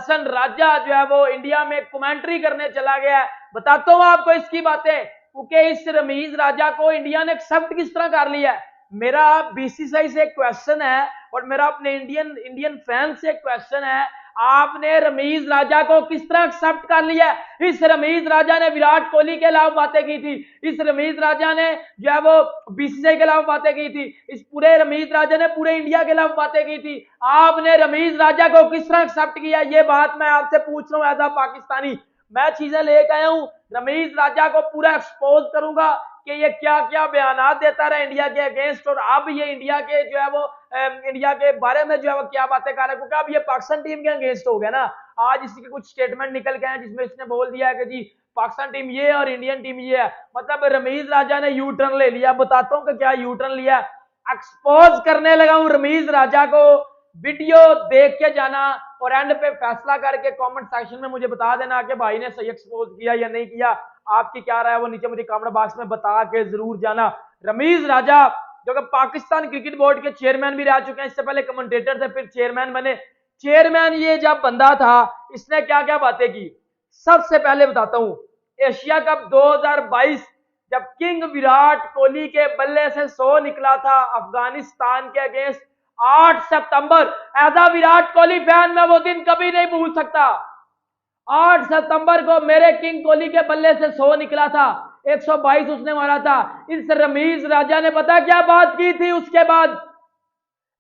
हसन राजा जो है वो इंडिया में कमेंट्री करने चला गया है। बताता हूं आपको इसकी बातें, क्योंकि इस रमीज राजा को इंडिया ने एक्सेप्ट किस तरह कर लिया है। मेरा बीसीसीआई से एक क्वेश्चन है और मेरा अपने इंडियन फैन से एक क्वेश्चन है, आपने रमीज राजा को किस तरह एक्सेप्ट कर लिया? इस रमीज राजा ने विराट कोहली के खिलाफ बातें की थी, इस रमीज राजा ने जो है वो बीसीसीआई के खिलाफ बातें की थी, इस पूरे रमीज राजा ने पूरे इंडिया के खिलाफ बातें की थी। आपने रमीज राजा को किस तरह एक्सेप्ट किया? ये बात मैं आपसे पूछ रहा हूं एज अ पाकिस्तानी। मैं चीजें लेकर आया हूं, रमीज राजा को पूरा एक्सपोज करूंगा कि ये क्या क्या बयान देता रहा इंडिया के अगेंस्ट, और अब ये इंडिया के जो है वो इंडिया के बारे में जो है वो क्या बातें कर रहा है, क्योंकि अब ये पाकिस्तान टीम के अगेंस्ट हो गया ना। आज इसी के कुछ स्टेटमेंट निकल गए हैं जिसमें इसने बोल दिया है कि जी पाकिस्तान टीम ये और इंडियन टीम ये है। मतलब रमीज राजा ने यू टर्न ले लिया। बताता हूं कि क्या यू टर्न लिया। एक्सपोज करने लगा हूं रमीज राजा को। वीडियो देख के जाना और एंड पे फैसला करके कमेंट सेक्शन में मुझे बता देना कि भाई ने सही एक्सपोज किया या नहीं किया। आपकी क्या राय है वो नीचे मुझे कमेंट बॉक्स में बता के जरूर जाना। रमीज राजा जो कि पाकिस्तान क्रिकेट बोर्ड के चेयरमैन भी रह चुके हैं, इससे पहले कमेंटेटर थे फिर चेयरमैन बने। चेयरमैन ये जब बंदा था इसने क्या क्या बातें की, सबसे पहले बताता हूं। एशिया कप 2022 जब किंग विराट कोहली के बल्ले से 100 निकला था अफगानिस्तान के अगेंस्ट 8 सितंबर, as a Virat Kohli fan मैं वो दिन कभी नहीं भूल सकता। 8 सितंबर को मेरे किंग कोहली के बल्ले से 100 निकला था, 122 उसने मारा था। इस रमीज राजा ने पता क्या बात की थी उसके बाद?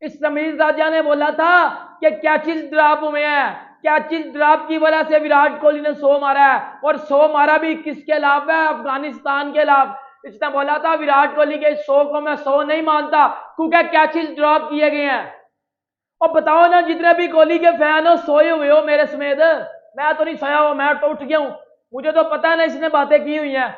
इस रमीज राजा ने बोला था कि क्या चीज ड्रॉप में है, क्या चीज ड्रॉप की वजह से विराट कोहली ने 100 मारा है, और 100 मारा भी किसके खिलाफ है? अफगानिस्तान के खिलाफ। इसने बोला था विराट कोहली के 100 को मैं 100 नहीं मानता क्योंकि क्या चीज ड्रॉप किए गए हैं। और बताओ ना, जितने भी कोहली के फैन हो सोए हुए हो मेरे समेत, मैं तो नहीं सोया हुआ, मैं तो उठ गया हूं। मुझे तो पता है ना इसने बातें की हुई हैं।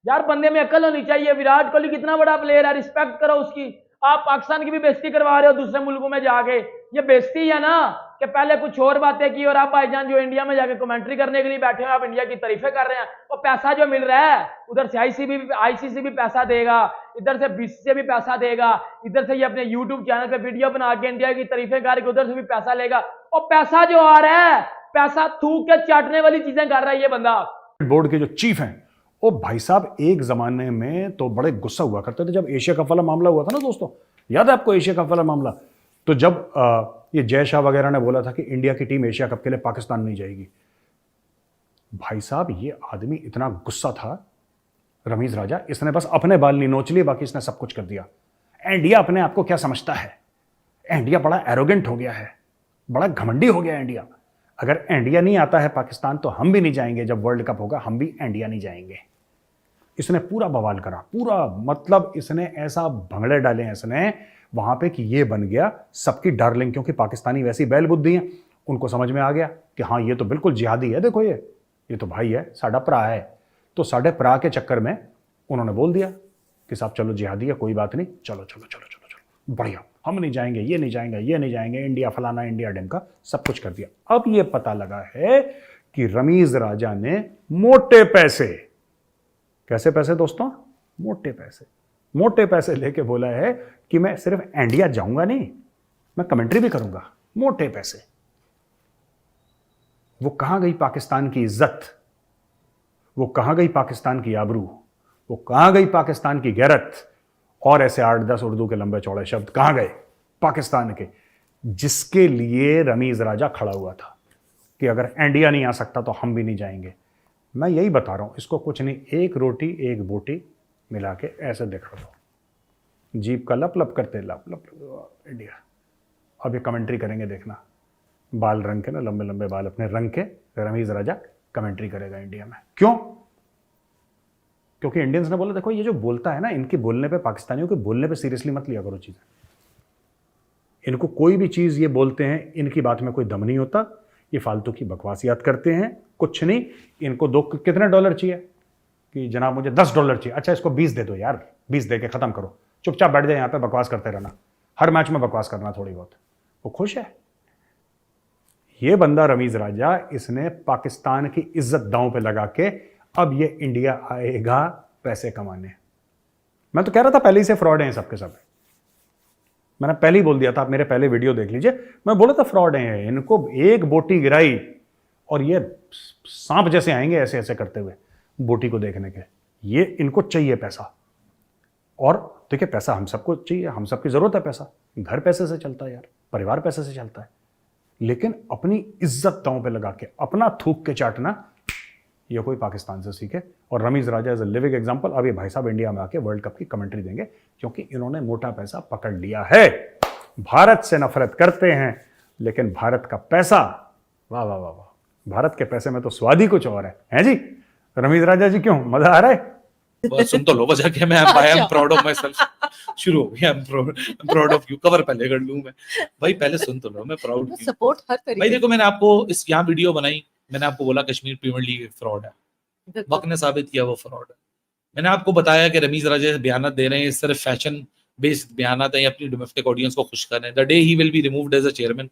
यार बंदे में अकल होनी चाहिए। विराट कोहली कितना बड़ा प्लेयर है, रिस्पेक्ट करो उसकी। आप पाकिस्तान की भी बेइज्जती करवा रहे हो दूसरे मुल्कों में जाके, ये बेइज्जती है ना कि पहले कुछ और बातें की और आप भाईजान जो इंडिया में जाके कमेंट्री करने के लिए बैठे हो, आप इंडिया की तारीफें कर रहे हैं। और पैसा जो मिल रहा है उधर से आईसीसी भी पैसा देगा, इधर से बीसीसीआई से भी पैसा देगा, इधर से ये अपने यूट्यूब चैनल पे वीडियो बना के इंडिया की तारीफें करके उधर से भी पैसा लेगा। और पैसा जो आ रहा है, पैसा थूक के चाटने वाली चीजें कर रहा है ये बंदा। बोर्ड के जो चीफ हैं ओ भाई साहब, एक जमाने में तो बड़े गुस्सा हुआ करते थे जब एशिया कप वाला मामला हुआ था ना दोस्तों। याद है आपको एशिया कप वाला मामला? तो जब ये जय शाह वगैरह ने बोला था कि इंडिया की टीम एशिया कप के लिए पाकिस्तान नहीं जाएगी, भाई साहब ये आदमी इतना गुस्सा था रमीज राजा, इसने बस अपने बाल नहीं नोच लिए, बाकी इसने सब कुछ कर दिया। इंडिया अपने आप को क्या समझता है? इंडिया बड़ा एरोगेंट हो गया है, बड़ा घमंडी हो गया इंडिया। अगर इंडिया नहीं आता है पाकिस्तान तो हम भी नहीं जाएंगे, जब वर्ल्ड कप होगा हम भी इंडिया नहीं जाएंगे। इसने पूरा बवाल करा, पूरा मतलब इसने ऐसा भंगड़े डाले हैं इसने वहां पे कि ये बन गया सबकी डार्लिंग, क्योंकि पाकिस्तानी वैसी बैल बुद्धि हैं, उनको समझ में आ गया कि हाँ ये तो बिल्कुल जिहादी है, देखो ये तो भाई है, साडा भरा है। तो साढ़े भरा के चक्कर में उन्होंने बोल दिया कि साहब चलो जिहादी है, कोई बात नहीं, चलो चलो चलो चलो चलो बढ़िया, हम नहीं जाएंगे, ये नहीं जाएंगे, ये नहीं जाएंगे, इंडिया फलाना इंडिया ढिमका, सब कुछ कर दिया। अब ये पता लगा है कि रमीज राजा ने मोटे पैसे, कैसे पैसे दोस्तों? मोटे पैसे लेके बोला है कि मैं सिर्फ इंडिया जाऊंगा नहीं, मैं कमेंट्री भी करूंगा। मोटे पैसे। वो कहां गई पाकिस्तान की इज्जत? वो कहां गई पाकिस्तान की आबरू? वो कहां गई पाकिस्तान की गैरत? और ऐसे 8-10 उर्दू के लंबे चौड़े शब्द कहां गए पाकिस्तान के, जिसके लिए रमीज राजा खड़ा हुआ था कि अगर इंडिया नहीं आ सकता तो हम भी नहीं जाएंगे। मैं यही बता रहा हूं, इसको कुछ नहीं, एक रोटी एक बोटी मिला के ऐसे देख रहा था, जीप का लप लप करते लप लप इंडिया। अब ये कमेंट्री करेंगे, देखना, बाल रंग के ना, लंबे लंबे बाल अपने रंग के, रमीज राजा कमेंट्री करेगा इंडिया में। क्यों? क्योंकि इंडियंस ने बोला देखो ये जो बोलता है ना, इनके बोलने पे, पाकिस्तानियों के बोलने पे सीरियसली मत लिया करो चीजें। इनको कोई भी चीज ये बोलते हैं, इनकी बात में कोई दम नहीं होता, ये फालतू की बकवासियात करते हैं, कुछ नहीं। इनको कितने डॉलर चाहिए कि जनाब मुझे $10 चाहिए, अच्छा इसको 20 दे दो यार, 20 दे के खत्म करो, चुपचाप बैठ जाए यहाँ पे, बकवास करते रहना, हर मैच में बकवास करना थोड़ी बहुत, वो खुश है। ये बंदा रमीज राजा, इसने पाकिस्तान की इज्जत दांव पे लगा के अब ये इंडिया आएगा पैसे कमाने। मैं तो कह रहा था पहले ही से फ्रॉड हैं सबके सब, मैंने पहले ही बोल दिया था, आप मेरे पहले वीडियो देख लीजिए, मैं बोला था फ्रॉड हैं। इनको एक बोटी गिराई और ये सांप जैसे आएंगे ऐसे ऐसे करते हुए बोटी को देखने के। ये इनको चाहिए पैसा। और देखिए पैसा हम सबको चाहिए, हम सबकी जरूरत है पैसा, घर पैसे से चलता है यार, परिवार पैसे से चलता है, लेकिन अपनी इज्जत दांव पे लगा के अपना थूक के चाटना, ये कोई पाकिस्तान से सीखे। और रमीज राजा इज अ लिविंग एग्जांपल। अब ये भाई साहब इंडिया में आके वर्ल्ड कप की कमेंट्री देंगे क्योंकि इन्होंने मोटा पैसा पकड़ लिया है। भारत से नफरत करते हैं लेकिन भारत का पैसा, वाह वाह वाह वाह, भारत के पैसे में तो स्वाद ही कुछ और है जी। रमीज राजा जी क्यों, मजा आ रहा है? सुन तो लो बजा के, मैं I am proud of my self. शुरू हो गया, I am proud of you. Cover पहले कर लूं मैं भाई, पहले सुन तो लो, मैं प्राउड हूं। सपोर्ट हर तरीके भाई देखो, मैंने आपको इस यहाँ वीडियो बनाई, मैंने आपको बोला कश्मीर प्रीमियर लीग फ्रॉड है, वक्त ने साबित किया वो फ्रॉड है। मैंने आपको बताया कि रमीज राजा बयान दे रहे हैं, इस तरह फैशन बेस्ड बयान है, अपनी डोमेस्टिक ऑडियंस को खुश कर रहे हैं। The day he will be removed as a chairman,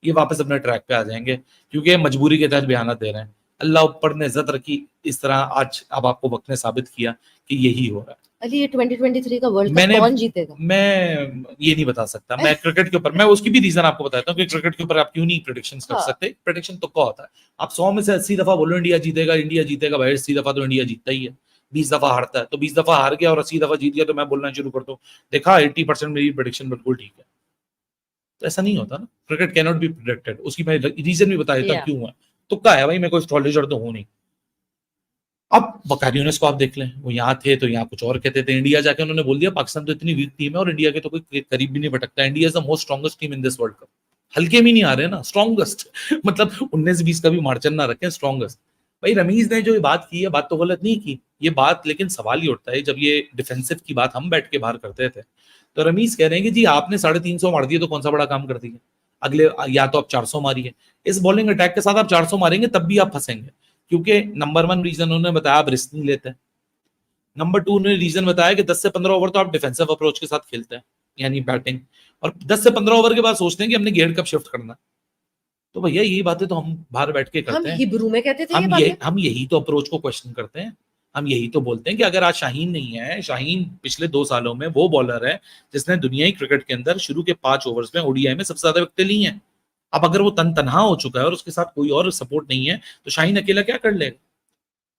ये वापस अपने ट्रैक पे आ जाएंगे क्योंकि मजबूरी के तहत बयान दे रहे हैं। अल्लाह ऊपर ने इज्जत रखी इस तरह, आज अब आपको वक्त ने साबित किया कि यही हो रहा है। अली, ये 2023 का वर्ल्ड कप कौन जीतेगा? मैं ये नहीं बता सकता। मैं क्रिकेट के ऊपर, मैं उसकी भी रीजन आपको बताता हूँ कि क्रिकेट के ऊपर आप क्यों नहीं प्रेडिक्शंस कर सकते। प्रेडिक्शन तो क्या होता है, आप 100 में से 80 दफा बोलो इंडिया जीतेगा, इंडिया जीतेगा, भाई 80 दफा तो इंडिया जीतता ही है। 20 दफा हारता है तो 20 दफा हार गया और 80 दफा जीत गया तो मैं बोलना शुरू करता हूँ देखा 80% मेरी प्रेडिक्शन बिल्कुल ठीक है। तो ऐसा नहीं होता ना, cricket can not be predicted. उसकी मैं रीजन भी बता देता हूँ क्यों है। तुक्का है भाई, मैं कोई एस्ट्रोलॉजर तो हूं नहीं। अब वकारी यूनिस को आप देख लें, वो यहाँ थे तो यहाँ कुछ और कहते थे, इंडिया जाके उन्होंने बोल दिया पाकिस्तान तो इतनी वीक टीम है और इंडिया के तो कोई करीब भी नहीं भटकता। India is the most strongest team in this world cup. हल्के में नहीं आ रहे ना, स्ट्रॉन्गेस्ट मतलब 19-20 का भी मार्जिन ना रखें, स्ट्रॉन्गेस्ट। भाई रमीज ने जो ये बात की है, बात तो गलत नहीं की ये बात, लेकिन सवाल ये उठता है जब ये डिफेंसिव की बात हम बैठ के बाहर करते थे तो रमीज कह रहे हैं कि जी आपने 350 मार दिए तो कौन सा बड़ा काम कर दिया, अगले या तो आप 400 मारिए। इस बॉलिंग अटैक के साथ आप 400 मारेंगे तब भी आप फंसेंगे, क्योंकि नंबर 1 रीजन उन्होंने बताया आप रिस्क नहीं लेते। नंबर 2 उन्होंने रीजन बताया कि 10 से 15 ओवर तो आप डिफेंसिव अप्रोच के साथ खेलते हैं, यानी बैटिंग, और 10 से 15 ओवर के बाद सोचते हैं कि हमने गेयर कब शिफ्ट करना। तो भैया यही बातें तो हम बाहर बैठ के करते हैं, हिब्रू में कहते थे हम यही तो अप्रोच को क्वेश्चन करते हैं। हम यही तो बोलते हैं कि अगर आज शाहीन नहीं है, शाहीन पिछले 2 सालों में वो बॉलर है जिसने दुनियाई क्रिकेट के अंदर शुरू के 5 ओवर्स में ओडीआई में सबसे ज्यादा विकेटें ली हैं। अब अगर वो तनहा हो चुका है और उसके साथ कोई और सपोर्ट नहीं है तो शाहीन अकेला क्या कर लेगा?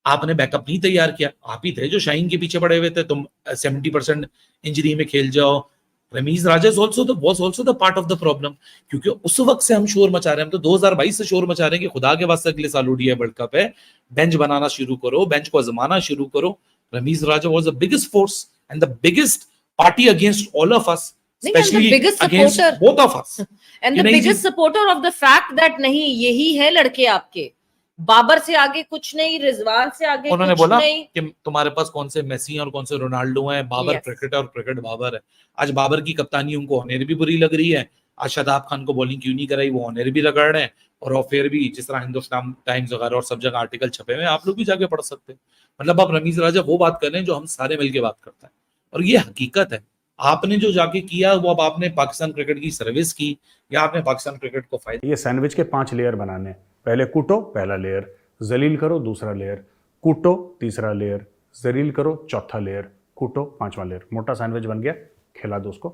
आपने बैकअप नहीं तैयार किया, आप ही थे जो शाहीन के पीछे पड़े हुए थे, तुम 70% इंजरी में खेल जाओ। रमीज राजा was also the part of the problem, क्योंकि उस वक्त से हम शोर मचा रहे हैं, हम तो 2022 से शोर मचा रहे हैं कि खुदा के वास्ते अगले साल ओडीआई वर्ल्ड कप है, बेंच बनाना शुरू करो, बेंच को आजमाना शुरू करो। रमीज राजा was the biggest force and the biggest party against all of us, especially against both of us, and the biggest supporter of the fact that नहीं यही है लड़के आपके, बाबर से आगे कुछ नहीं, रिजवान से आगे उन्होंने कुछ बोला नहीं। कि तुम्हारे पास कौन से मेसी और कौन से रोनाल्डो हैं, बाबर क्रिकेट और क्रिकेट बाबर है। आज बाबर की कप्तानी उनको ऑनर भी बुरी लग रही है, आज शादाब खान को बॉलिंग क्यों नहीं कराई वो ऑनर भी रगड़ रहे हैं, और फिर भी जिस तरह हिंदुस्तान टाइम्स वगैरह और सब जगह आर्टिकल छपे हुए हैं, आप लोग भी जाके पढ़ सकते हैं। मतलब आप रमीज राजा वो बात कर रहे हैं जो हम सारे मिलकर बात करते हैं, और ये हकीकत है। आपने जो जाके किया वो अब आपने पाकिस्तान क्रिकेट की सर्विस की या आपने पाकिस्तान क्रिकेट को फायदा। ये सैंडविच के 5 लेयर बनाने, पहले कूटो पहला लेयर, जलील करो दूसरा लेयर, कूटो तीसरा लेयर, जलील करो चौथा लेयर, कूटो 5वां लेयर। मोटा सैंडविच बन गया, खिला दो उसको।